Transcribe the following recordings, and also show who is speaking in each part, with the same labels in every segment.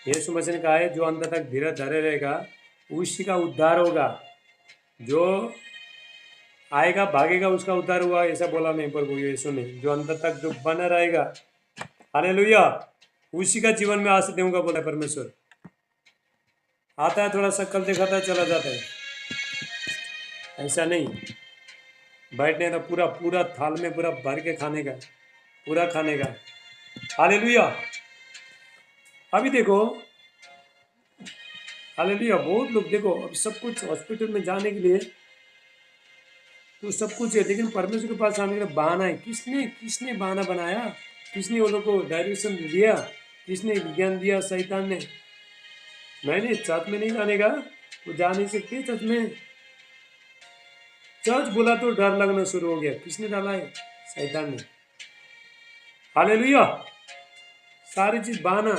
Speaker 1: यीशु मसीह ने कहा है जो अंत तक धीरज धरे रहेगा उसी का उद्धार होगा, जो आएगा भागेगा उसका उद्धार हुआ, ऐसा बोला नहीं प्रभु यीशु ने। जो अंत तक जो बना रहेगा, हालेलुया, उसी का जीवन में आशीष दूंगा बोला परमेश्वर। आता है थोड़ा शक्ल दिखाता है चला जाता है, ऐसा नहीं। बैठने तो पूरा पूरा थाल में पूरा भर के खाने का, पूरा खाने का। हालेलुया। अभी देखो, हालेलुया, बहुत लोग देखो अब सब कुछ हॉस्पिटल में जाने के लिए तो सब कुछ है, लेकिन परमेश्वर के पास आने के लिए बहाना है। किसने किसने बहाना बनाया? किसने वो लोग को डायरेक्शन दिया? किसने विज्ञान दिया? शैतान ने। मैंने चर्च में नहीं जाने का, तो जा नहीं सकते चर्च में। चर्च बोला तो डर लगना शुरू हो गया। किसने डाला है? शैतान ने। हालेलुया। सारी चीज बहाना।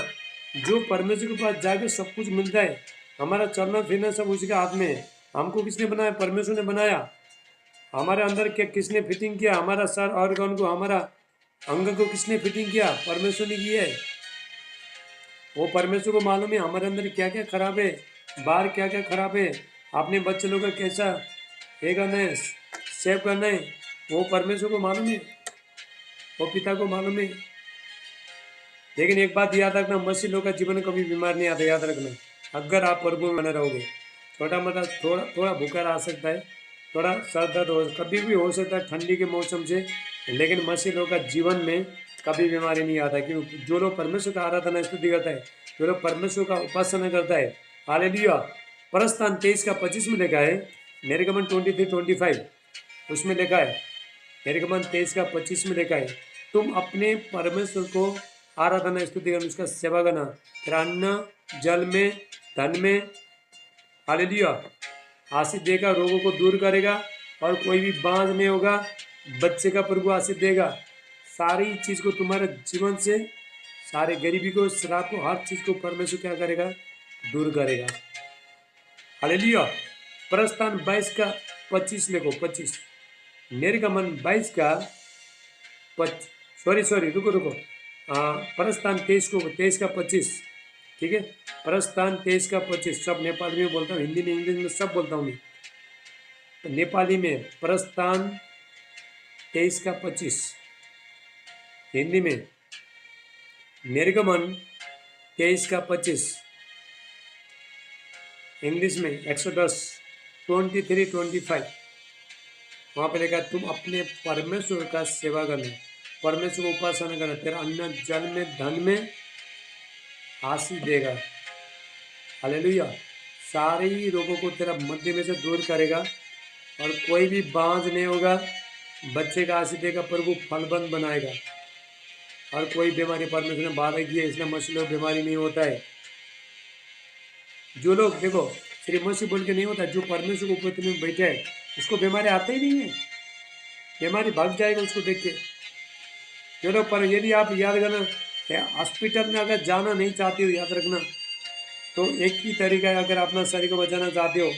Speaker 1: जो परमेश्वर के पास जाके सब कुछ मिलता है, हमारा चलना फिरना सब उसी के हाथ में है। हमको किसने बनाया? परमेश्वर ने बनाया। हमारे अंदर क्या किसने फिटिंग किया? हमारा सर ऑर्गन को, हमारा अंग को किसने फिटिंग किया? परमेश्वर ने किया है। वो परमेश्वर को मालूम है हमारे अंदर क्या क्या खराब है, बाहर क्या क्या खराब है, अपने बच्चे लोग का कैसा ये करना है, सेव करना है, वो परमेश्वर को मालूम है, वो पिता को मालूम है। लेकिन एक बात याद रखना, मसीह लोग का जीवन कभी बीमार नहीं आता, याद रखना। अगर आप प्रभु में बने रहोगे, छोटा मोटा थोड़ा थोड़ा बुखार आ सकता है, थोड़ा सर दर्द हो, कभी भी हो सकता है ठंडी के मौसम से, लेकिन मसीह लोग का जीवन में कभी बीमारी नहीं आता। क्योंकि जो लोग परमेश्वर का आराधना स्तुति करता है, जो लोग परमेश्वर का उपासना करता है, हालेलुया। प्रस्थान 23 का 25 में लिखा है, निर्गमन 23:25 उसमें लिखा है, निर्गमन 23 का 25 में लिखा है, तुम अपने परमेश्वर को आराधना स्तुति करना, उसका सेवा करना, तेरा अन्न जल में धन में, हालेलुया, आशीष देगा, रोगों को दूर करेगा और कोई भी बांझ नहीं होगा, बच्चे का प्रभु आशीष देगा। सारी चीज को तुम्हारे जीवन से, सारे गरीबी को, श्राप को, हर चीज को परमेश्वर क्या करेगा? दूर करेगा। हालेलुया। प्रस्थान 22 का 25 लिखो, 25। निर्गमन 22 का सॉरी रुको प्रस्थान 23 का 25, ठीक है। प्रस्थान 23 का 25 सब नेपाली में बोलता हूँ, हिंदी में इंग्लिश में सब बोलता हूँ मैं। तो नेपाली में प्रस्थान 23 का 25, हिंदी में निर्गमन 23 का 25, इंग्लिश में एक्सोडस 23:25। वहाँ पे लिखा तुम अपने परमेश्वर का सेवा करना, परमेश्वर को उपासना करना, तेरा अन्न जल में धन में आशीष देगा। हालेलुया। सारी रोगों को तेरा मध्य में से दूर करेगा और कोई भी बांझ नहीं होगा, बच्चे का आशीष देगा, प्रभु फलबंद बनाएगा और कोई बीमारी परमेश्वर ने बाधा की है, इसलिए मसीह लोग बीमारी नहीं होता है। जो लोग देखो सिर्फ मसीह बोल के नहीं होता, जो परमेश्वर को उपस्थिति में बैठे है उसको बीमारी आते ही नहीं है, बीमारी भाग जाएगा उसको देख के। जो लोग पर यदि आप याद करना, हॉस्पिटल में अगर जाना नहीं चाहते हो, याद रखना, तो एक ही तरीका है, अगर अपना शरीर को बचाना चाहते हो,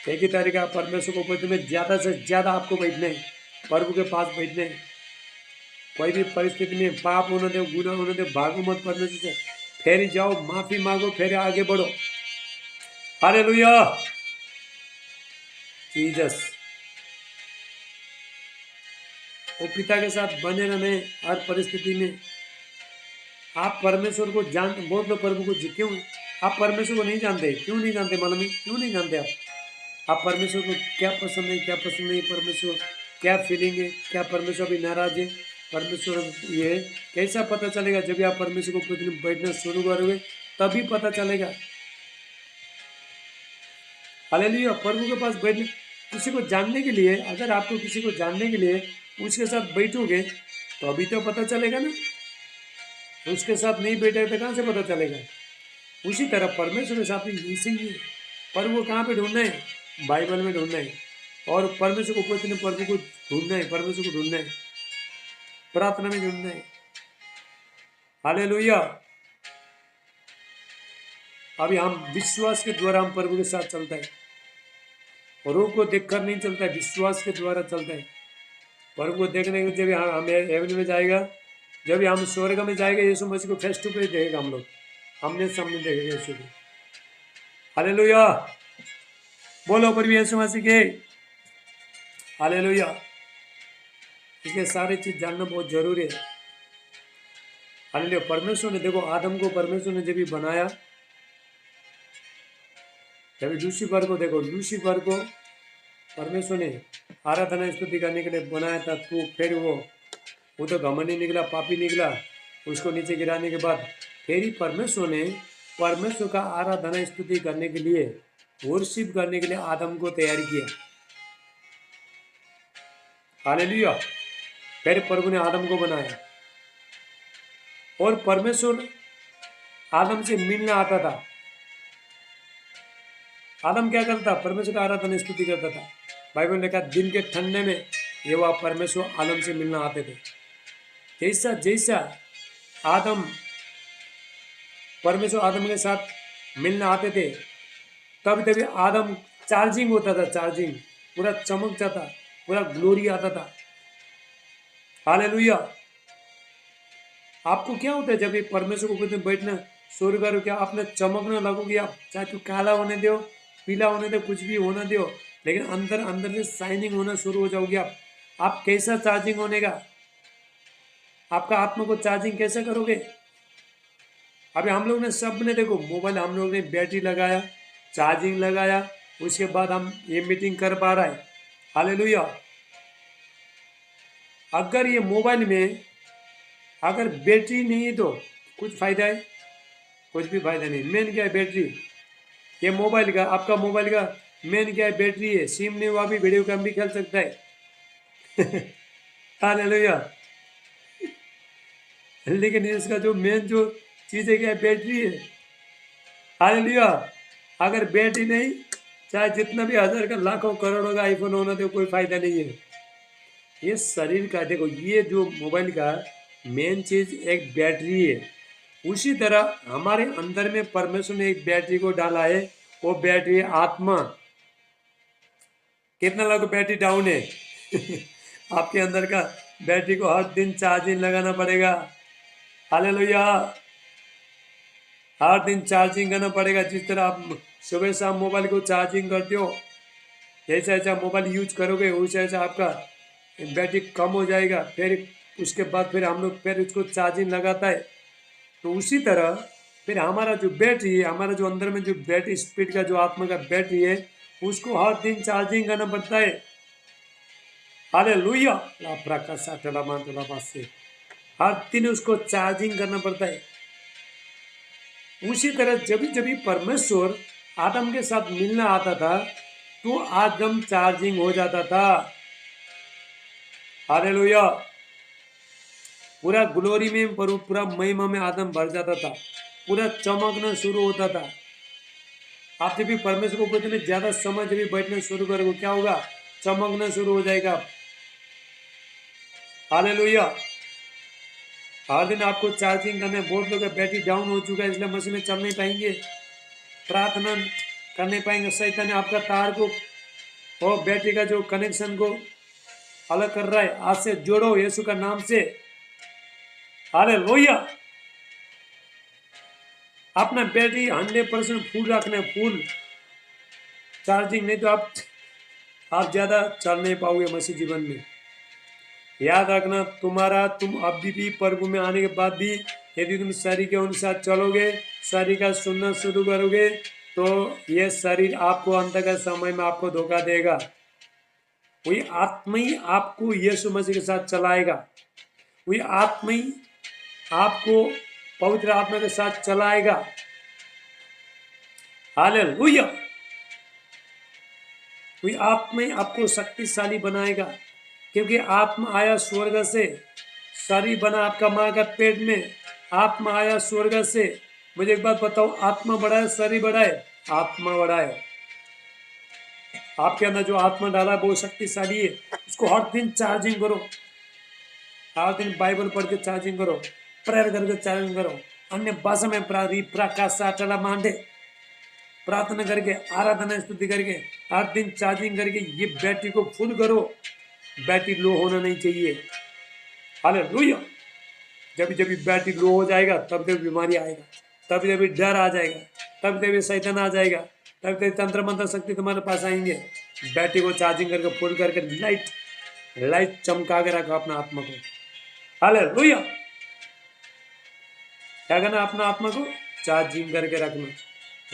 Speaker 1: एक ही तरीका परमेश्वर को उपस्थिति में ज़्यादा से ज़्यादा आपको बैठने, प्रभु के पास बैठने। कोई भी परिस्थिति में पाप होने दो, गुनाह होने दो, भागो मत परमेश्वर से, फिर जाओ, माफी मांगो, फिर आगे बढ़ो। Hallelujah, Jesus. वो पिता के साथ बने रहने हर परिस्थिति में। आप परमेश्वर को जानते, बहुत लोग प्रभु को क्यों, आप परमेश्वर को नहीं जानते, क्यों नहीं जानते? मालूम है क्यों नहीं जानते आप परमेश्वर को क्या पसंद है, क्या पसंद नहीं, परमेश्वर क्या फीलिंग है, क्या परमेश्वर अभी नाराज है, परमेश्वर ये है, कैसा पता चलेगा? जब आप परमेश्वर को प्रतिदिन बैठना शुरू करोगे तभी पता चलेगा। हालेलुया। प्रभु के पास बैठने, किसी को जानने के लिए, अगर आपको किसी को जानने के लिए उसके साथ बैठोगे तो अभी तो पता चलेगा ना, उसके साथ नहीं बैठे तो कहाँ से पता चलेगा? उसी तरह परमेश्वर के साथ इसी प्रभु को कहाँ पे ढूंढना है? बाइबल में ढूंढना है, और परमेश्वर को उपस्थिति में प्रभु को ढूंढना है, परमेश्वर को ढूंढना है, प्रार्थना में ढूंढना है। हालेलुया। अभी हम विश्वास के द्वारा हम प्रभु के साथ चलता है, रूप को देखकर नहीं चलता है, विश्वास के द्वारा चलता है। प्रभु को देखने के जब हम हेवन में जाएगा, जब हम स्वर्ग में जाएगा, यीशु मसीह को फेस टू फेस देखेगा हम लोग। हमने सामने देखेगा यीशु को। हालेलुया, बोलो प्रभु यीशु मसीह के। हालेलुया। इसलिए सारी चीज जानना बहुत जरूरी है। हालेलुया। परमेश्वर ने देखो आदम को परमेश्वर ने जब भी बनाया, जब लूसीफर को देखो, लूसीफर को परमेश्वर ने आराधना स्तुति करने के लिए बनाया था, तो फिर वो तो घमंडी निकला, पापी निकला। उसको नीचे गिराने के बाद फिर ही परमेश्वर ने परमेश्वर का आराधना स्तुति करने के लिए, वर्शिप करने के लिए आदम को तैयार किया। हालेलुया। फिर प्रभु ने आदम को बनाया और परमेश्वर आदम से मिलना आता था। आदम क्या करता? परमेश्वर का आराधना स्तुति करता था। बाइबल ने कहा दिन के ठंडे में ये वह परमेश्वर आदम से मिलना आते थे। जैसा जैसा आदम परमेश्वर आदम के साथ मिलना आते थे, तभी तभी आदम चार्जिंग होता था, चार्जिंग पूरा चमकता था, पूरा ग्लोरी आता था। हालेलुया। आपको क्या होता है जब ये परमेश्वर को बैठना शुरू करो, क्या आपने चमकने लगोगे? आप चाहे तो काला होने दो, पीला होने दो, कुछ भी होने दो, लेकिन अंदर अंदर से शाइनिंग होना शुरू हो जाओगे आप कैसा चार्जिंग होने का? आपका आत्मा को चार्जिंग कैसे करोगे? अभी हम लोग ने सब ने देखो मोबाइल, हम लोग ने बैटरी लगाया, चार्जिंग लगाया, उसके बाद हम ये मीटिंग कर पा रहा है। हालेलुया। अगर ये मोबाइल में अगर बैटरी नहीं है तो कुछ फायदा है? कुछ भी फायदा नहीं। मेन क्या है? बैटरी। ये मोबाइल का, आपका मोबाइल का मेन क्या है? बैटरी है। सिम नहीं हुआ भी वीडियो गेम भी खेल सकता है। हालेलुया। लेकिन इसका जो मेन जो चीज़ है क्या है? बैटरी है। हालेलुया। अगर बैटरी नहीं, चाहे जितना भी हजार का लाखों करोड़ों का आईफोन होना तो कोई फायदा नहीं है। ये शरीर का देखो, ये जो मोबाइल का मेन चीज एक बैटरी है। उसी तरह हमारे अंदर में परमेश्वर ने एक बैटरी को डाला है, वो बैटरी आत्मा। कितना लोग बैटरी डाउन है? आपके अंदर का बैटरी को हर दिन चार्जिंग लगाना पड़ेगा। हालेलुया। हर दिन चार्जिंग करना पड़ेगा। जिस तरह आप सुबह शाम मोबाइल को चार्जिंग करते हो, जैसा जैसा मोबाइल यूज करोगे वैसा वैसा आपका बैटरी कम हो जाएगा। फिर उसके बाद फिर हम लोग फिर उसको चार्जिंग लगाता है। तो उसी तरह फिर हमारा जो बैटरी है, हमारा जो अंदर में जो बैटरी स्पीड का जो आत्मा का बैटरी है, उसको हर दिन चार्जिंग करना पड़ता है। हालेलुया। से हर दिन उसको चार्जिंग करना पड़ता है। उसी तरह जब जब परमेश्वर आदम के साथ मिलना आता था तो आदम चार्जिंग हो जाता था। हालेलुया। पूरा ग्लोरी में, पूरा महिमा में आदम भर जाता था, पूरा चमकना शुरू होता था। आप जब भी परमेश्वर को इतने ज्यादा समय जब भी बैठना शुरू करोगे, क्या होगा? चमकना शुरू हो जाएगा। हालेलुया। हर दिन आपको चार्जिंग करने, बहुत लोग बैटरी डाउन हो चुका है इसलिए मशीन में चल नहीं पाएंगे, प्रार्थना कर नहीं पाएंगे। शैतान आपका तार को और बैटरी का जो कनेक्शन को अलग कर रहा है। आज से जोड़ो यीशु का नाम से। हालेलुया। अपना बैटरी 100% फुल रखना, फुल चार्जिंग, नहीं तो आप ज्यादा चल नहीं पाओगे मसीह जीवन में। याद रखना, तुम अभी भी प्रभु में आने के बाद भी यदि तुम शरीर के अनुसार चलोगे, शरीर का सुनना शुरू करोगे, तो यह शरीर आपको अंत का समय में आपको धोखा देगा। वही आत्मा ही आपको यीशु मसीह के साथ चलाएगा। वही आत्मा ही आपको पवित्र आत्मा के साथ चलाएगा। हालेलुया। वही आत्मा ही आपको शक्तिशाली बनाएगा, क्योंकि आत्मा आया स्वर्ग से, शरीर बना आपका माँ का पेट में। आत्मा आया स्वर्ग से। मुझे एक बात बताओ, आत्मा बड़ा है शरीर बड़ा है? आत्मा बड़ा है। आपके अंदर जो आत्मा डाला है वो शक्तिशाली है। उसको हर दिन चार्जिंग करो, हर दिन बाइबल पढ़ के चार्जिंग करो, प्रेयर करके चार्जिंग करो, अन्य भाषा में मांडे प्रार्थना करके, आराधना स्तुति करके, हर दिन चार्जिंग करके ये बैटरी को फुल करो। बैटरी लो होना नहीं चाहिए। हालेलुया। जब जब बैटरी लो हो जाएगा तब तक बीमारी आएगा। तभी तभी डर आ जाएगा, तभी तभी शैतान आ जाएगा, तभी तभी तंत्र मंत्र शक्ति तुम्हारे पास आएंगे। बैटरी को चार्जिंग करके फुल करके लाइट लाइट चमका के रखो अपना आत्मा को। हालेलुया। क्या करना, अपना आत्मा को चार्जिंग करके रखना,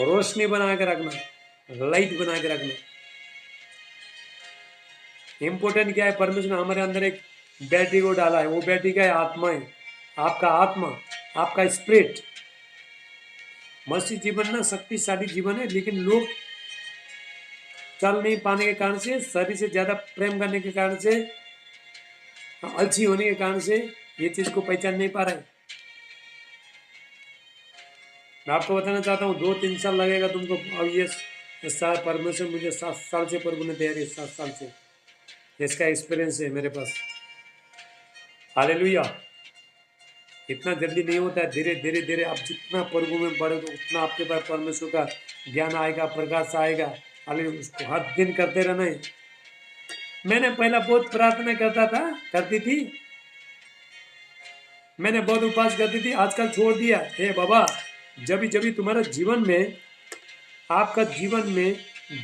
Speaker 1: रोशनी बना के रखना, लाइट बना के रखना। इंपॉर्टेंट क्या है, परमेश्वर ने हमारे अंदर एक बैटरी को डाला है। वो बैटरी क्या है, आत्मा है। आपका आत्मा, आपका स्पिरिट। मसीह जीवन ना शक्तिशाली जीवन है, लेकिन लोग चल नहीं पाने के कारण से, शरीर से ज्यादा प्रेम करने के कारण से, आलसी होने के कारण से ये चीज को पहचान नहीं पा रहे। मैं आपको बताना चाहता हूँ 2-3 साल लगेगा तुमको। अब ये साल परमेश्वर मुझे 7 साल से प्रभु ने तैयारी, 7 साल से इसका एक्सपीरियंस है मेरे पास। हालेलुया। इतना जल्दी नहीं होता है, धीरे धीरे धीरे आप जितना प्रभु में बढ़ोगे उतना आपके पास परमेश्वर का ज्ञान आएगा, प्रकाश आएगा। हालेलुया। उसको हर दिन करते रहना है। मैंने पहला बहुत प्रार्थना करता था, करती थी, मैंने बहुत उपवास करती थी, आजकल छोड़ दिया। हे बाबा, जब जब तुम्हारा जीवन में, आपका जीवन में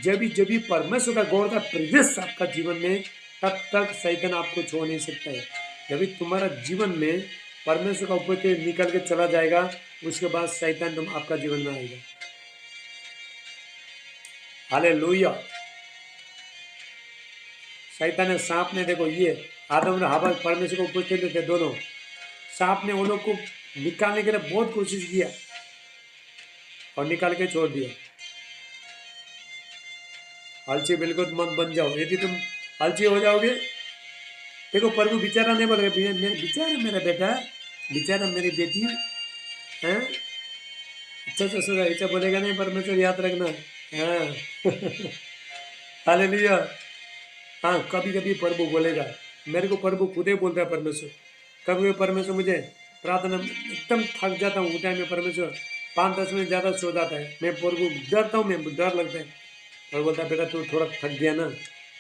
Speaker 1: जब जब परमेश्वर का गौर का प्रेजेंस आपका जीवन में, तब तक शैतान आपको छोड़ नहीं सकता है। जब तुम्हारा जीवन में परमेश्वर का ऊपर से निकल के चला जाएगा, उसके बाद शैतान तुम आपका जीवन में आएगा। हालेलुया। शैतान ने, सांप ने, देखो ये आदम और हवा परमेश्वर को उपस्थित थे दोनों। सांप ने उन लोग को निकालने के लिए बहुत कोशिश किया और निकाल के छोड़ दिया। आलसी बिल्कुल मत बन जाओ। यदि तुम आलसी हो जाओगे, देखो प्रभु बेचारा नहीं बोलेगा, बेचारा मेरा बेटा, बेचारा मेरी बेटी है, अच्छा ससुर ऐसा बोलेगा नहीं परमेश्वर, याद रखना। हाँ हालेलुया। हाँ, कभी कभी प्रभु बोलेगा, मेरे को प्रभु खुद ही बोलता है परमेश्वर। कभी परमेश्वर मुझे प्रार्थना एकदम थक जाता हूँ, टाइम में परमेश्वर 5-10 मिनट ज़्यादा सो जाता है, मैं प्रभु डरता हूँ, मैं डर लगता है। और बोलता है बेटा तू थोड़ा थक गया ना,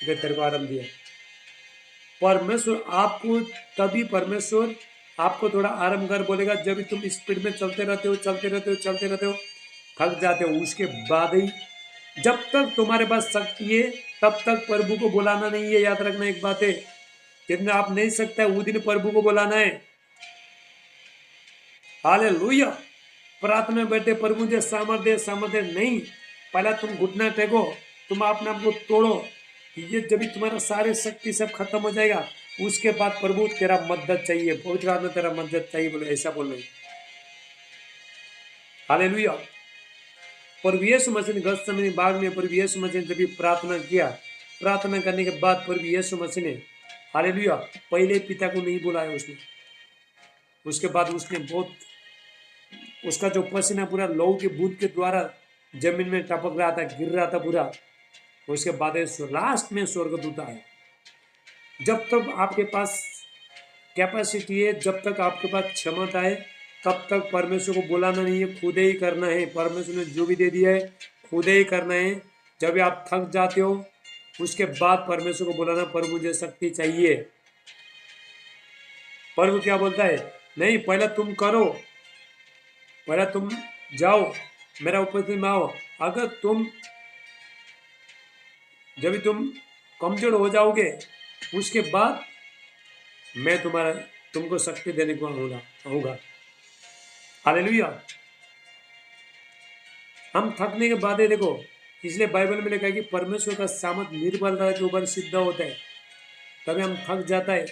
Speaker 1: तेरे को आराम दिया। परमेश्वर आपको, तभी परमेश्वर आपको थोड़ा आराम कर बोलेगा जब तुम स्पीड में चलते रहते हो, चलते रहते हो, चलते रहते हो, थक जाते हो। उसके बाद ही, जब तक तुम्हारे पास शक्ति है तब तक प्रभु को बुलाना नहीं है। याद रखना एक बात है, जितना आप नहीं सकते वो दिन प्रभु को बुलाना है। हालेलुया। प्रार्थना में बैठे प्रभु मुझे सामर्थ्य, सामर्थ्य नहीं, पहला तुम घुटना टेको, तुम अपने आप को तोड़ो। ये जब तुम्हारा सारे शक्ति सब खत्म हो जाएगा, उसके बाद प्रभु तेरा मदद चाहिए, पवित्र आत्मा तेरा मदद चाहिए, बोले ऐसा बोल रहे। हालेलुया। प्रभु यीशु मसीह ने गतसमनी बाग में, प्रभु यीशु मसीह ने जब प्रार्थना किया, प्रार्थना करने के बाद प्रभु यीशु मसीह ने, हालेलुया, पहले पिता को नहीं बुलाया उसने। उसके बाद उसने बहुत, उसका जो पसीना पूरा लहू के बूंद के द्वारा जमीन में टपक रहा था, गिर रहा था पूरा। उसके बाद लास्ट में स्वर्गदूत आया। जब तक आपके पास कैपेसिटी है, जब तक आपके पास क्षमता है, तब तक परमेश्वर को बुलाना नहीं है, खुद ही करना है। परमेश्वर ने जो भी दे दिया है खुद ही करना है। जब आप थक जाते हो, उसके बाद परमेश्वर को बुलाना, प्रभु मुझे शक्ति चाहिए। प्रभु क्या बोलता है, नहीं पहले तुम करो, पहले तुम जाओ, मेरा उपस्थिति में आओ। अगर तुम, जब तुम कमजोर हो जाओगे, उसके बाद मैं तुमको शक्ति देने को आऊंगा। हालेलुया। हम थकने के बाद ही, देखो इसलिए बाइबल में लिखा है कि परमेश्वर का सामर्थ निर्बलता के ऊपर सिद्ध होता है। तभी हम थक जाता है।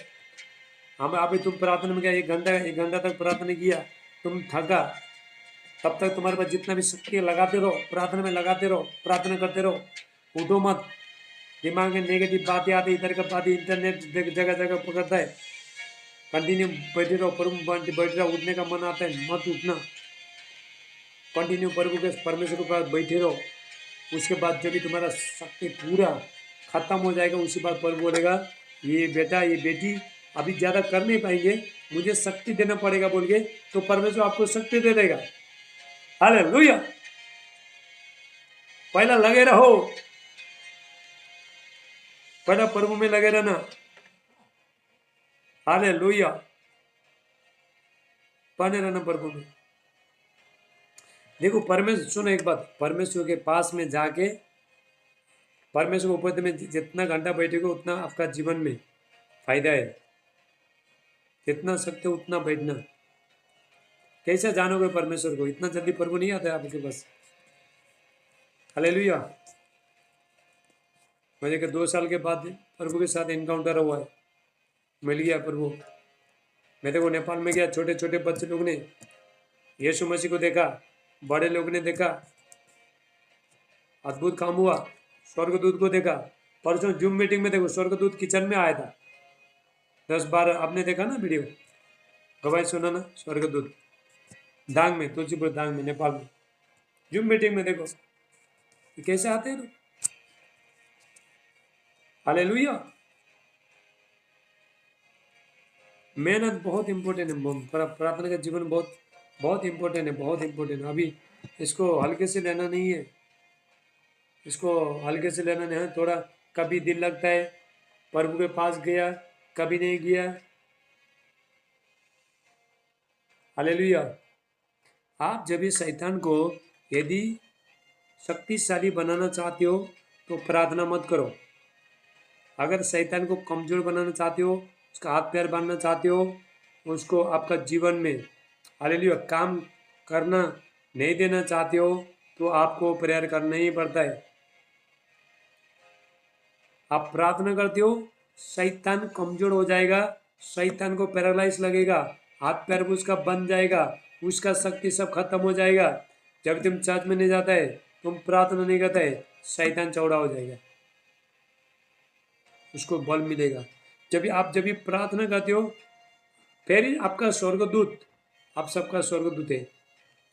Speaker 1: हम अभी तुम प्रार्थना में क्या 1 घंटा तक प्रार्थना किया, तुम थका, तब तक तुम्हारे पास जितना भी शक्ति लगाते रहो, प्रार्थना में लगाते रहो, प्रार्थना करते रहो, उठो मत। दिमाग में नेगेटिव बातें आती, इधर का बातें, इंटरनेट जगह जगह पकड़ता है, कंटिन्यू बैठे रहो, प्रभु बैठ रहो, उठने का मन आता है, मत उठना, कंटिन्यू प्रभु के परमेश्वर के पास बैठे रहो। उसके बाद जब भी तुम्हारा शक्ति पूरा खत्म हो जाएगा, उसी बात प्रभु बोलेगा, ये बेटा, ये बेटी अभी ज़्यादा कर नहीं पाएंगे, मुझे शक्ति देना पड़ेगा बोल के, तो परमेश्वर आपको शक्ति दे देगा। हालेलुया। पहला लगे रहो, पहला प्रभु में लगे रहना। हालेलुया। बने रहना प्रभु में। देखो परमेश्वर, सुनो एक बात, परमेश्वर के पास में जाके परमेश्वर के ऊपर में जितना घंटा बैठेगा उतना आपका जीवन में फायदा है। जितना सकते हो उतना बैठना। कैसे जानोगे परमेश्वर को? इतना जल्दी प्रभु नहीं आता है आपके पास। हालेलुया। मुझे कि 2 साल के बाद प्रभु के साथ एनकाउंटर हुआ है, मिल गया प्रभु। मैं देखो नेपाल में गया, छोटे छोटे बच्चे लोग ने यीशु मसीह को देखा, बड़े लोग ने देखा, अद्भुत काम हुआ। स्वर्गदूत को देखा। परसों जूम मीटिंग में देखो स्वर्गदूत किचन में आया था। 10-12 आपने देखा ना वीडियो, गवाही सुना ना? स्वर्गदूत दांग में, तुलसीपुर दांग में, नेपाल में, जूम मीटिंग में देखो ये कैसे आते हैं लोग। हालेलुया। मेहनत बहुत इंपॉर्टेंट है। प्रार्थना का जीवन बहुत बहुत इंपॉर्टेंट है, बहुत इंपॉर्टेंट है। अभी इसको हल्के से लेना नहीं है, इसको हल्के से लेना नहीं है। थोड़ा कभी दिल लगता है प्रभु के पास गया, कभी नहीं गया। हालेलुया। आप जब भी शैतान को यदि शक्तिशाली बनाना चाहते हो तो प्रार्थना मत करो। अगर शैतान को कमजोर बनाना चाहते हो, उसका हाथ पैर बांधना चाहते हो, उसको आपका जीवन में हालेलुया काम करना नहीं देना चाहते हो, तो आपको प्रेयर करना ही पड़ता है। आप प्रार्थना करते हो, शैतान कमजोर हो जाएगा, शैतान को पैरालाइज लगेगा, हाथ पैर भी उसका बंद जाएगा, उसका शक्ति सब खत्म हो जाएगा। जब तुम चर्च में नहीं जाता है, तुम प्रार्थना नहीं करता है, शैतान चौड़ा हो जाएगा, उसको बल मिलेगा। जब भी प्रार्थना करते हो, फिर आपका स्वर्गदूत, आप सबका स्वर्गदूत है,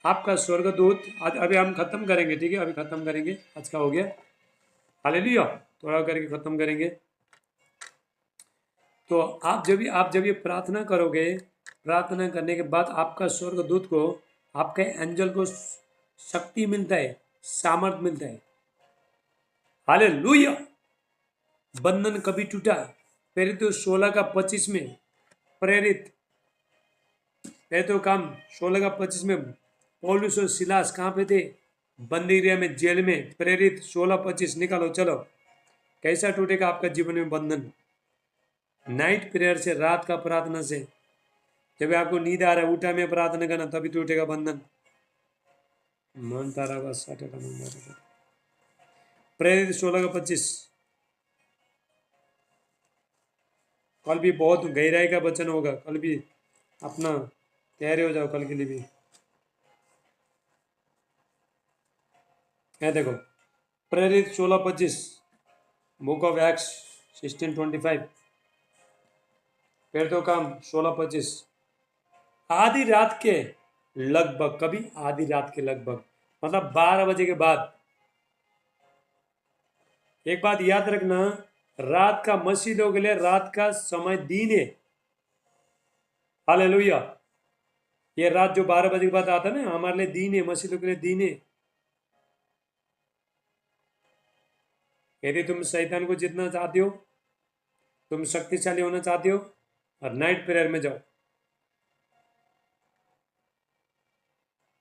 Speaker 1: आपका स्वर्गदूत। आज अभी हम खत्म करेंगे, ठीक है? अभी खत्म करेंगे, आज का हो गया। हालेलुया। थोड़ा करके खत्म करेंगे। तो आप जब ये प्रार्थना करोगे, प्रार्थना करने के बाद आपका स्वर्गदूत को, आपके एंजल को शक्ति मिलता है, सामर्थ मिलता है। हालेलुया। बंधन कभी टूटा? प्रेरित 16 का 25 में, प्रेरित तो काम 16 का 25 में पौलुस और सिलास कहाँ पे थे? बंदी गृह में, जेल में। प्रेरित 16-25 निकालो चलो। कैसा टूटेगा आपका जीवन में बंधन? नाइट प्रेयर से, रात का प्रार्थना से। जब आपको नींद आ रहा है, उठा में प्रार्थना करना, तभी टूटेगा बंधन। मन तारा का 60 प्रेरित 16 का 25। कल भी बहुत गहराई का वचन होगा, कल भी अपना तैयारी हो जाओ कल के लिए भी। है देखो, प्रेरित 16-25, बुक ऑफ एक्ट्स 16-25, फिर तो काम 16-25। आधी रात के लगभग, कभी आधी रात के लगभग, मतलब 12 बजे के बाद। एक बात याद रखना, रात का मसीहों के लिए रात का समय दिन है। हालेलुया। ये रात जो 12 बजे के बाद आता है ना, हमारे लिए दिन है, मसीहों के लिए दिन है। यदि तुम शैतान को जीतना चाहते हो, तुम शक्तिशाली होना चाहते हो, और नाइट प्रेयर में जाओ।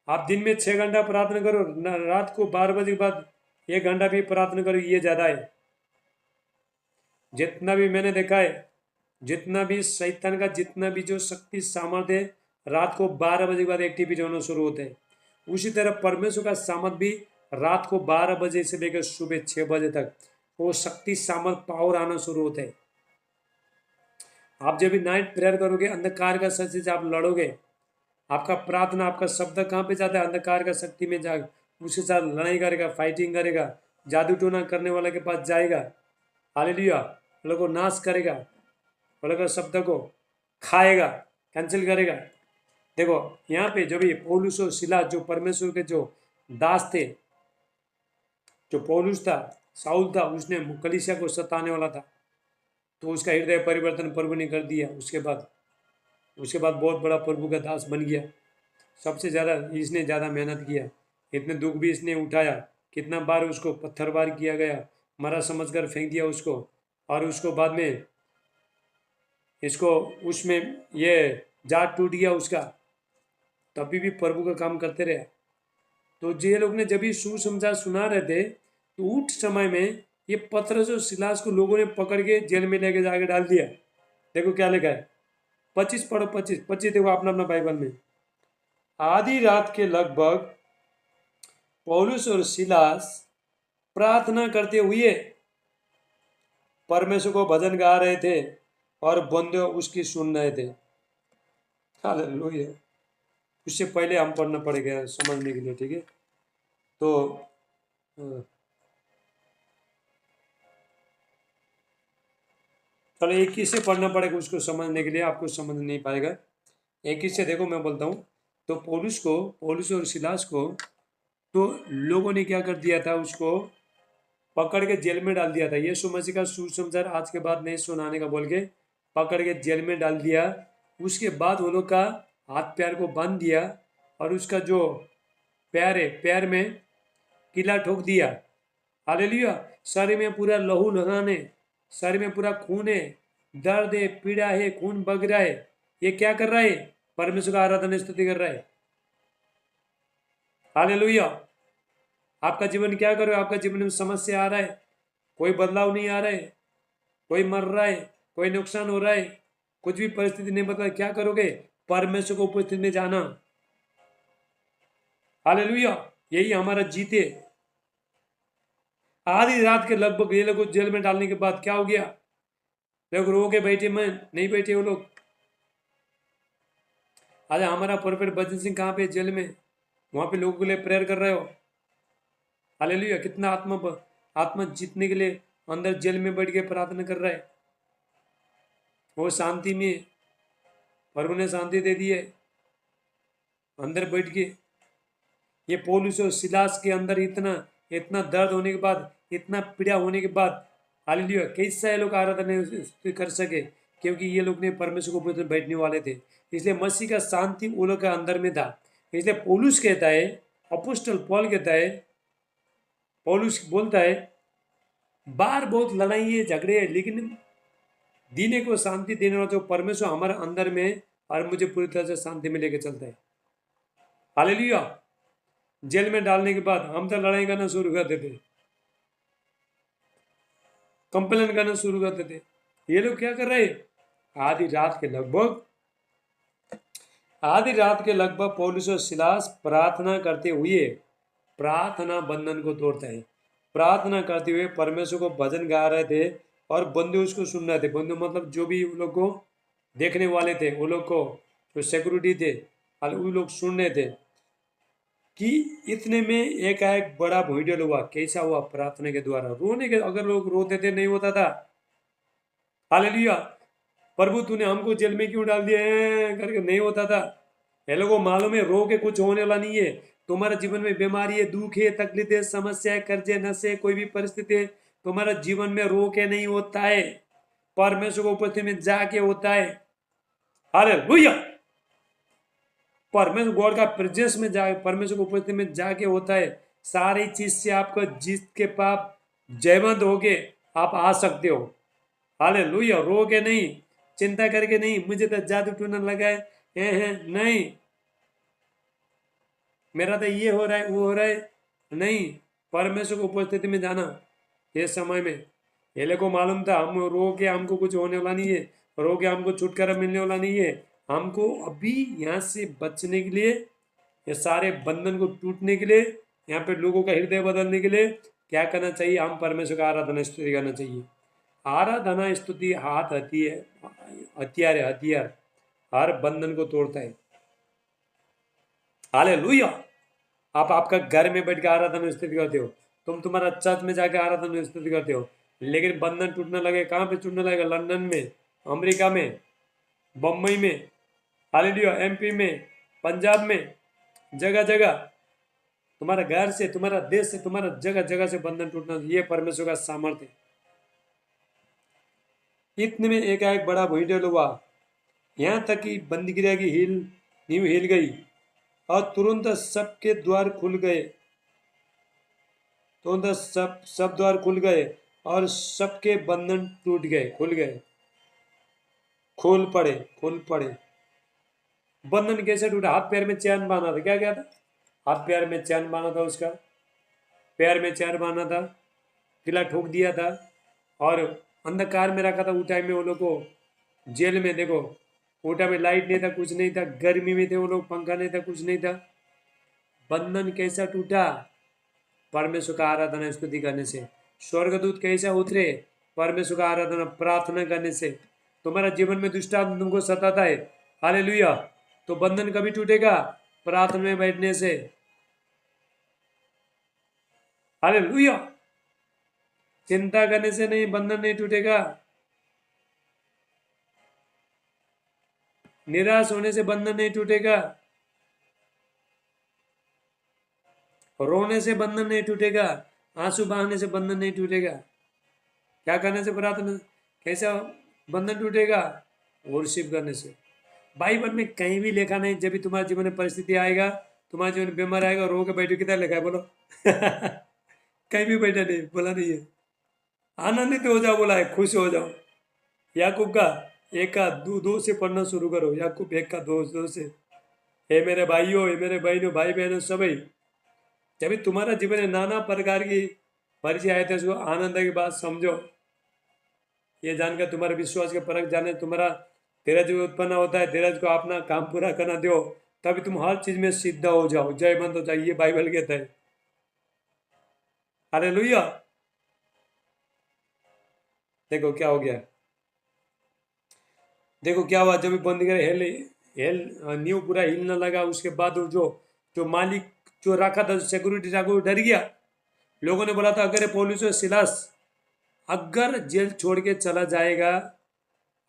Speaker 1: आप दिन में 6 घंटा प्रार्थना करो, रात को 12 बजे के बाद 1 घंटा भी प्रार्थना करो, ये ज्यादा है। जितना भी मैंने देखा है, जितना भी शैतान का जितना भी जो शक्ति सामर्थ्य है, रात को 12 बजे के बाद एक्टिविटी होना शुरू होते हैं। उसी तरह परमेश्वर का सामर्थ भी रात को 12 बजे से लेकर सुबह 6 बजे तक वो शक्ति सामर्थ पावर आना शुरू होते हैं। आप जब भी नाइट प्रेयर करोगे, अंधकार का शक्ति से आप लड़ोगे, आपका प्रार्थना, आपका शब्द कहाँ पे जाता है? अंधकार का शक्ति में जा, उसके साथ लड़ाई करेगा, फाइटिंग करेगा, जादू टोना करने वाले के पास जाएगा। हालेलुया। लोगों को नाश करेगा, लोगों के शब्द को खाएगा, कैंसिल करेगा। देखो यहाँ पे जो भी पौलुस और सिलास, जो परमेश्वर के जो दास थे, जो पौलुस था, साउल था, उसने कलीसिया को सताने वाला था, तो उसका हृदय परिवर्तन प्रभु ने कर दिया। उसके बाद बहुत बड़ा प्रभु का दास बन गया। सबसे ज़्यादा इसने ज़्यादा मेहनत किया, इतने दुख भी इसने उठाया, कितना बार उसको पत्थरबार किया गया, मरा समझकर फेंक दिया उसको, और उसको बाद में इसको उसमें ये जाट टूट गया उसका, तभी भी प्रभु का काम करते रहे। तो ये लोग ने जब ये सुसमाचार सुना रहे थे तो उठ समय में ये पतरस और सिलास को लोगों ने पकड़ के जेल में लेके जाके डाल दिया। देखो क्या लिखा है, 25 पढ़ो, 25 देखो अपना अपना बाइबल में। आधी रात के लगभग पौलुस और सिलास प्रार्थना करते हुए परमेश्वर को भजन गा रहे थे और बंदे उसकी सुन रहे थे। हालेलुया। उससे पहले हम पढ़ना पड़ेगा समझने के लिए, ठीक है। तो चलो एक ही से पढ़ना पड़ेगा उसको समझने के लिए, आपको समझ नहीं पाएगा। एक ही से देखो मैं बोलता हूँ। तो पौलुस और सिलास को तो लोगों ने क्या कर दिया था, उसको पकड़ के जेल में डाल दिया था। यीशु मसीह का सुसमाचार आज के बाद नहीं सुनाने का बोल के पकड़ के जेल में डाल दिया। उसके बाद वो लोग का हाथ पैर को बांध दिया और उसका जो पैर है पैर में किला ठोक दिया। हालेलुया। शरीर में पूरा लहू लगाने, शरीर में पूरा खून है, दर्द है, पीड़ा है, खून बग रहा है। ये क्या कर रहा है? परमेश्वर का आराधना स्तुति कर रहा है। हालेलुया। आपका जीवन क्या कर रहे हो? आपका जीवन में समस्या आ रहा है, कोई बदलाव नहीं आ रहा है, कोई मर रहा है, कोई नुकसान हो रहा है, कुछ भी परिस्थिति नहीं बदला, क्या करोगे? परमेश्वर को उपस्थिति में जाना। हालेलुया। यही हमारा जीत है। आधी रात के लगभग ये लोग जेल में डालने के बाद क्या हो गया? लोग रो के बैठे, मैं नहीं बैठे वो लोग। आज हमारा प्रोफेट भजन सिंह कहाँ पे? जेल में। वहां पे लोगों के लिए प्रेयर कर रहे हो। हालेलुया। कितना आत्मा जीतने के लिए अंदर जेल में बैठ के प्रार्थना कर रहा है। वो शांति में, प्रभु ने शांति दे दी है अंदर बैठ के। ये पौलुस और सिलास के अंदर इतना इतना दर्द होने के बाद, इतना पीड़ा होने के बाद, हालेलुया, कैसा ये लोग आराधना कर सके? क्योंकि ये लोग ने परमेश्वर को ऊपर बैठने वाले थे। इसलिए मसीह का शांति वो लोग के अंदर में था। इसलिए पौलुस कहता है, अपोस्टल पॉल कहता है, पौलुस बोलता है, बार बहुत लड़ाई है, झगड़े है, लेकिन दीने को शांति देने वाला जो परमेश्वर हमारे अंदर में और मुझे पूरी तरह से शांति में लेके चलता है। हालेलुया। जेल में डालने के बाद हम तो लड़ाई करना शुरू कर देते, कंप्लेन करना शुरू कर देते। ये लोग क्या कर रहे? आधी रात के लगभग पौलुस और सिलास प्रार्थना करते हुए, प्रार्थना बंधन को तोड़ता है, प्रार्थना करते हुए परमेश्वर को भजन गा रहे थे और बंदे उसको सुन रहे थे। बंदे मतलब जो भी उन लोग को देखने वाले थे, वो लोग को जो सिक्योरिटी थे, वो लोग सुन रहे थे कि इतने में एक बड़ा भूडल हुआ। कैसा हुआ? प्रार्थना के द्वारा। रोने के, अगर लोग रोते थे नहीं होता था। हालेलुया। प्रभु तूने हमको जेल में क्यों डाल दिया है करके नहीं होता था। ये लोगों को मालूम है रो के कुछ होने वाला नहीं है। तुम्हारे जीवन में बीमारी है, दुख है, तकलीफ है, समस्या है, कर्जे, नशे, कोई भी परिस्थिति है, तुम्हारा जीवन में रो के नहीं होता है, परमेश्वर को उपस्थिति में जाके होता है। हालेलुया। परमेश्वर गॉड का प्रेजेंस में जाके, परमेश्वर को उपस्थिति में जाके होता है। सारी चीज से आपको जीत के पाप जयवंत होके आप आ सकते हो। हालेलुया। रो के नहीं, चिंता करके नहीं, मुझे तो जादू टूना लगा है, नहीं, मेरा तो ये हो रहा है, वो हो रहा है, नहीं। परमेश्वर को उपस्थिति में जाना। ये समय में ये लोग को मालूम था हम रो के हमको कुछ होने वाला नहीं है, रो के हमको छुटकारा मिलने वाला नहीं है। हमको अभी यहाँ से बचने के लिए, ये सारे बंधन को टूटने के लिए, यहाँ पे लोगों का हृदय बदलने के लिए क्या करना चाहिए? हम परमेश्वर का आराधना स्तुति करना चाहिए। आराधना स्तुति हाथ हथियार है, हथियार हर बंधन को तोड़ता है। हालेलुया। आप आपका घर में बैठ के आराधना स्तुति करते हो, तुम तुम्हारा चर्च में जाकर आराधना स्तुति करते हो, लेकिन बंधन टूटने लगे। कहाँ पे टूटने लगेगा? लंदन में, अमेरिका में, बम्बई में, हालेलुया, एमपी में, पंजाब में, जगह जगह, तुम्हारा घर से, तुम्हारा देश से, तुम्हारा जगह जगह से बंधन टूटना, ये परमेश्वर का सामर्थ्य। इतने में एक बड़ा भूडल हुआ, यहाँ तक कि बंदीगिरिया की नींव हिल गई और तुरंत सबके द्वार खुल गए। तुरंत सब द्वार खुल गए और सबके बंधन टूट गए, खुल गए, खोल पड़े। बंधन कैसे टूटा? हाथ पैर में चैन बांधा था, क्या था? हाथ पैर में चैन बांधा था उसका, पैर में चैन बांधा था, किला ठोक दिया था और अंधकार में रखा था। उस टाइम में वो लोग को जेल में देखो, वो टाइम में लाइट नहीं था, कुछ नहीं था, गर्मी में थे वो लोग, पंखा नहीं था, कुछ नहीं था। बंधन कैसा टूटा? परमेश्वर का आराधना स्तुति करने से। स्वर्गदूत कैसा उतरे? परमेश्वर का आराधना प्रार्थना करने से। तुम्हारा जीवन में दुष्टात्मा तुमको सताता है, हालेलुया, तो बंधन कभी टूटेगा? प्रार्थना में बैठने से, हालेलुया। चिंता करने से नहीं, बंधन नहीं टूटेगा। निराश होने से बंधन नहीं टूटेगा। रोने से बंधन नहीं टूटेगा। आंसू बहाने से बंधन नहीं टूटेगा। क्या करने से प्रार्थना? कैसा बंधन टूटेगा? वर्शिप करने से। बाइबल में कहीं भी लिखा नहीं जब भी तुम्हारे जीवन में परिस्थिति आएगा, तुम्हारे जीवन में बीमार आएगा, रो के बैठो, कितना लिखा है बोलो? कहीं भी बैठा नहीं, बोला नहीं है। आनंदित हो जाओ बोला है, खुश हो जाओ। याकूब का 1 का 2 से पढ़ना शुरू करो। याकूब 1 का 2 से, हे मेरे भाइयों, हे मेरे बहनों, भाई बहनों सभी, जब भी तुम्हारा जीवन में नाना प्रकार की परिचय आए थे, उसको आनंद की बात समझो। ये जानकर तुम्हारे विश्वास के परख जाने, तुम्हारा धीरज उत्पन्न होता है। धीरज को अपना काम पूरा करना दो, तभी तुम हर चीज में सिद्ध हो जाओ, जयवंत हो जाओ। ये बाइबल कहता है, हालेलुया। देखो क्या हो गया, देखो क्या हुआ। जब भी बंद करे, हेल हेल न्यू पूरा हिलने लगा। उसके बाद जो जो मालिक जो रखा था, सिक्योरिटी रखा, वो डर गया। लोगों ने बोला था, अगर पौलुस और सिलास अगर जेल छोड़ के चला जाएगा,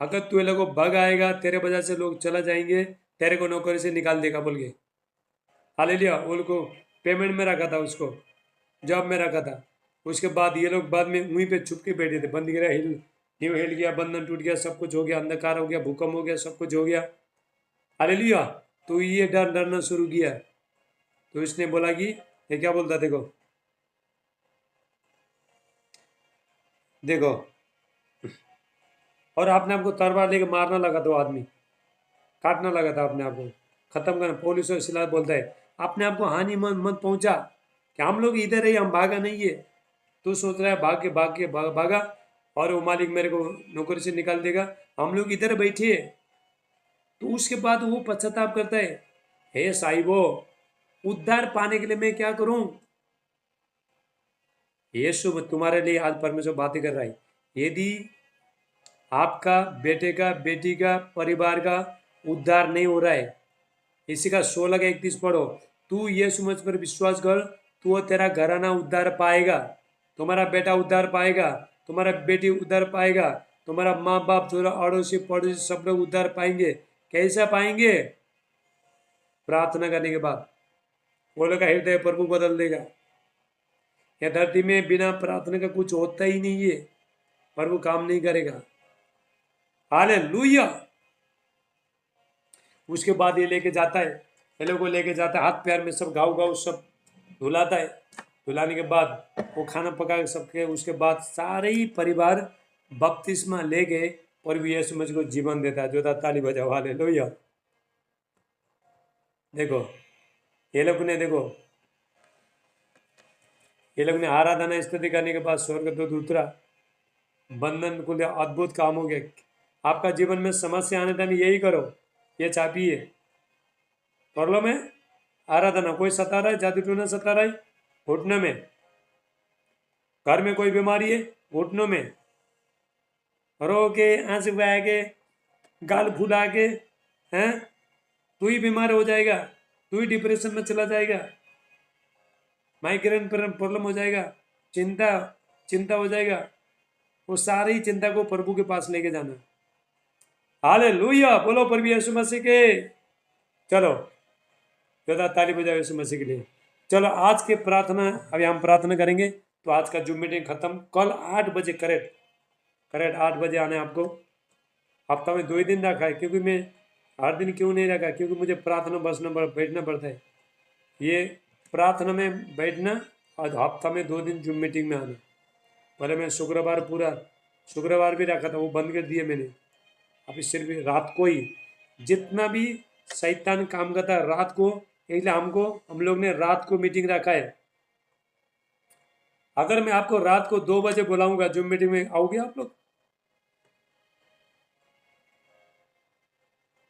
Speaker 1: अगर तू लोगों भग आएगा, तेरे वजह से लोग चला जाएंगे, तेरे को नौकरी से निकाल देगा बोल के, हालेलुया। उनको पेमेंट में रखा था, उसको जॉब में रखा था। उसके बाद ये लोग बाद में वहीं पे छुप के बैठे थे। बंद गिरा, न्यू हिल गया, बंधन टूट गया, सब कुछ हो गया, अंधकार हो गया, भूकंप हो गया, सब कुछ हो गया, हालेलुया। तो ये डरना शुरू किया। तो इसने बोला कि ये क्या बोलता, देखो देखो, और आपने आपको तलवार लेके मारना लगा था, वो आदमी काटना लगा था अपने आप को, खत्म करना। पुलिस और सिला बोलता है, अपने आप को हानि मत पहुंचा, कि हम लोग इधर है, हम भागा नहीं है। तू सोच रहा है भागा और वो मालिक मेरे को नौकरी से निकाल देगा, हम लोग इधर बैठे। तो उसके बाद वो पश्चाताप करता है, हे साहिबो, उद्धार पाने के लिए मैं क्या करूं? यीशु तुम्हारे लिए आज परमेश्वर बातें कर रहा है। यदि आपका बेटे का, बेटी का, परिवार का उद्धार नहीं हो रहा है, इसी का 16 का 31 पढ़ो। तू यीशु मसीह पर विश्वास कर, तू और तेरा घराना उद्धार पाएगा, तुम्हारा बेटा उद्धार पाएगा, तुम्हारा बेटी उद्धार पाएगा, तुम्हारा माँ बाप, तुम्हारा अड़ोसी पड़ोसी सब लोग उद्धार पाएंगे। कैसा पाएंगे? प्रार्थना करने के बाद। वो लोग का हृदय प्रभु बदल देगा। यह धरती में बिना प्रार्थना का कुछ होता ही नहीं है, प्रभु काम नहीं करेगा, हालेलुया। उसके बाद ये लेके जाता है, ये लोग को लेके जाता है, हाथ पैर में सब घाव सब धुलाता है। धुलाने के बाद वो खाना पका के सबके, उसके बाद सारे ही परिवार बपतिस्मा ले गए, प्रभु यीशु मसीह को जीवन देता है। जो था ताली बजाओ, हालेलुया। देखो ये लोग ने, देखो ये लोग ने आराधना स्तुति करने के बाद स्वर्गदूत उतरा, बंधन को अद्भुत काम हो गया। आपका जीवन में समस्या आने टाइम यही करो, ये चापिए, प्रॉब्लम है आराधना। कोई सता रहा है, जादू टूना सता रहा है, घुटनों में। घर में कोई बीमारी है, घुटनों में। रो के, आंसू बहा के, गाल फुला के, हैं, तू ही बीमार हो जाएगा, तू ही डिप्रेशन में चला जाएगा, माइग्रेन प्रॉब्लम हो जाएगा, चिंता हो जाएगा। वो सारी चिंता को प्रभु के पास लेके जाना। हालेलुया, बोलो प्रभु यीशु मसीह के। चलो जोरदार ताली बजाओ यीशु मसीह के लिए। चलो आज के प्रार्थना, अभी हम प्रार्थना करेंगे। तो आज का जूम मीटिंग खत्म, कल 8 बजे करेक्ट 8 बजे आने आपको। हफ्ता में 2 ही दिन रखा है, क्योंकि मैं हर दिन क्यों नहीं रखा, क्योंकि मुझे प्रार्थना बैठना पड़ता है। ये प्रार्थना में बैठना और हफ्ता में 2 दिन जूम मीटिंग में आना। पहले मैं शुक्रवार भी रखा था, वो बंद कर दिए मैंने। अभी सिर्फ रात को ही, जितना भी शैतान काम करता है रात को इसलिए हम लोग ने रात को मीटिंग रखा है। अगर मैं आपको रात को 2 बजे बुलाऊंगा जूम मीटिंग में, आओगे आप लोग?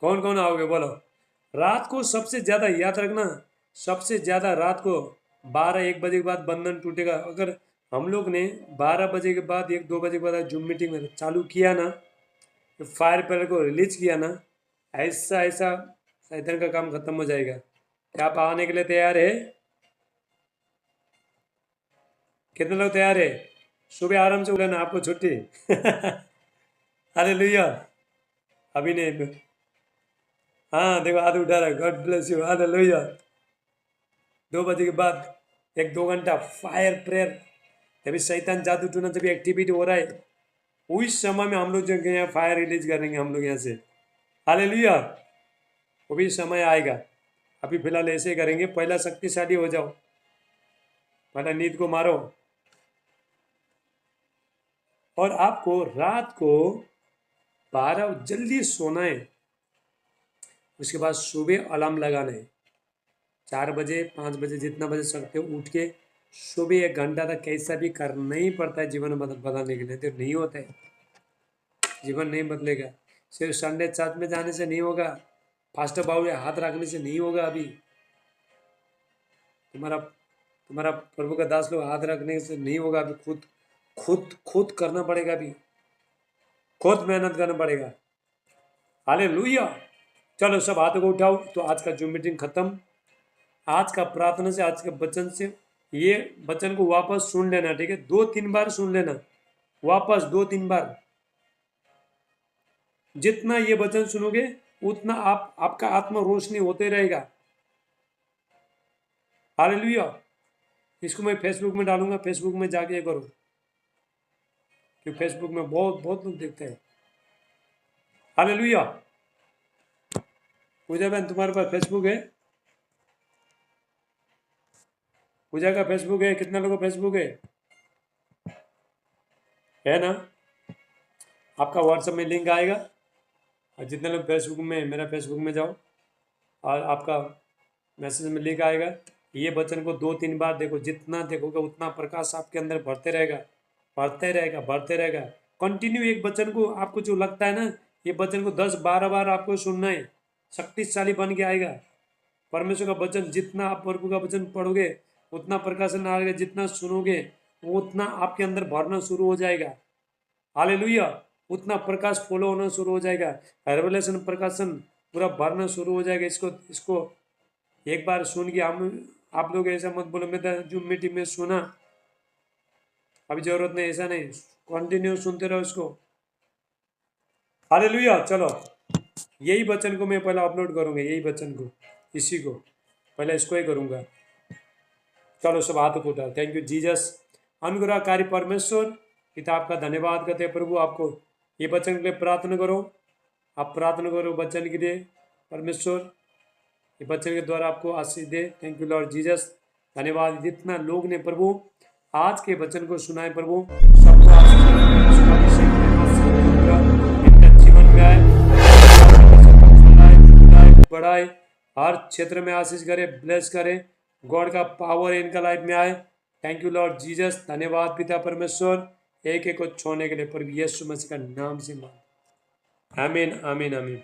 Speaker 1: कौन कौन आओगे बोलो? रात को सबसे ज़्यादा याद रखना, सबसे ज़्यादा रात को 12-1 बजे के बाद बंधन टूटेगा। अगर हम लोग ने 12 बजे के बाद 1-2 बजे के बाद जूम मीटिंग में चालू किया ना, तो फायर पेयर को रिलीज किया ना, ऐसा ऐसा शैतान का काम खत्म हो जाएगा। क्या आप आने के लिए तैयार है? कितने लोग तैयार है? सुबह आराम से उठना, आपको छुट्टी। हालेलुया। अभी नहीं, हाँ देखो हाथ उठा रहा है, गॉड ब्लेस यू, हालेलुया। 2 बजे के बाद 1-2 घंटा फायर प्रेयर, तभी शैतान जादू टूना तभी एक्टिविटी हो रहा है, उस समय में हम लोग जो यहाँ फायर रिलीज करेंगे हम लोग यहाँ से। हालेलुया। वो भी समय आएगा, अभी फिलहाल ऐसे करेंगे। पहला शक्तिशाली हो जाओ, पहला नींद को मारो, और आपको रात को 12 जल्दी सोना है। उसके बाद सुबह अलार्म लगाना है, 4 बजे 5 बजे जितना बजे सकते हो उठ के सुबह 1 घंटा तक कैसा भी करना ही पड़ता है जीवन बदलने के लिए, तो नहीं होता है, जीवन नहीं बदलेगा। सिर्फ संडे चर्च में जाने से नहीं होगा, फास्ट बाउल हाथ रखने से नहीं होगा। अभी तुम्हारा तुम्हारा प्रभु का दास लोग हाथ रखने से नहीं होगा। अभी खुद खुद खुद करना पड़ेगा, अभी खुद मेहनत करना पड़ेगा। हालेलुया। चलो सब हाथों को उठाओ। तो आज का जूम मीटिंग खत्म। आज का प्रार्थना से, आज के वचन से, ये वचन को वापस सुन लेना, ठीक है? 2-3 बार सुन लेना, वापस 2-3 बार। जितना ये वचन सुनोगे उतना आपका आत्मा रोशनी होते रहेगा। हालेलुया। इसको मैं फेसबुक में डालूंगा, फेसबुक में जाके करो, क्योंकि फेसबुक में बहुत बहुत लोग देखते हैं। हालेलुया। पूजा बहन तुम्हारे पास फेसबुक है? पूजा का फेसबुक है? कितना लोगों का फेसबुक है ना? आपका व्हाट्सएप में लिंक आएगा, और जितने लोग फेसबुक में, मेरा फेसबुक में जाओ और आपका मैसेज में लिंक आएगा। ये वचन को 2-3 बार देखो, जितना देखोगे उतना प्रकाश आपके अंदर बढ़ते रहेगा, बढ़ते रहेगा, बढ़ते रहेगा। कंटिन्यू एक वचन को, आपको जो लगता है ना, ये वचन को 10-12 बार आपको सुनना है, शक्तिशाली बन के आएगा। परमेश्वर का वचन, जितना आप प्रभु का वचन पढ़ोगे उतना प्रकाशन आएगा, जितना सुनोगे उतना आपके अंदर भरना शुरू हो जाएगा। हालेलुया। उतना प्रकाश फॉलो होना शुरू हो जाएगा, रेवलेशन प्रकाशन पूरा भरना शुरू हो जाएगा। इसको इसको एक बार सुन के आप लोग ऐसा मत बोलो मैं तो जूम मीटिंग में सुना, अभी जरूरत नहीं, ऐसा नहीं, कंटिन्यू सुनते रहो इसको। हालेलुया। चलो यही वचन को मैं पहले अपलोड करूंगा, यही वचन को, इसी को पहले इसको ही करूंगा। चलो सब हाथों को उठाओ। Thank you Jesus. अनुग्रहकारी परमेश्वर पिता, आपका धन्यवाद करते हैं प्रभु। आपको ये वचन के लिए प्रार्थना करो, आप प्रार्थना करो वचन के लिए। परमेश्वर ये वचन के द्वारा आपको आशीष दे। Thank you Lord Jesus. धन्यवाद। जितना लोग ने प्रभु आज के वचन को सुनाए प्रभु, सबको आशीष इनका जीवन में आए, बढ़ाए, हर क्षेत्र में आशीष करे, ब्लेस करे, गॉड का पावर इनका लाइफ में आए। Thank you Lord Jesus. धन्यवाद पिता परमेश्वर, एक एक को छोड़ने के लिए प्रभु यीशु मसीह का नाम से मांग, आमीन आमीन आमीन।